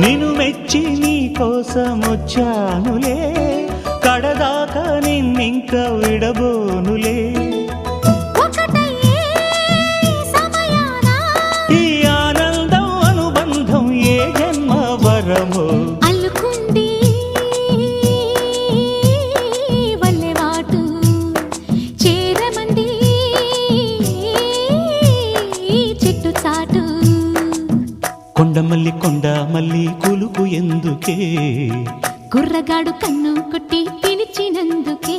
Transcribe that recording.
నిన్ను మెచ్చి నీ కోసం వచ్చానులే, కడదాకా నిన్నింక విడబోనులే. ఈ ఆనందం అనుబంధం ఏ జన్మ వరమో అల్లుకుంది వల్లెవాటు చేరమంది చెట్టు చాటు. కొండ మల్లి కులుకు ఎందుకే, కుర్రగాడు కన్ను కొట్టి పిలిచినందుకే.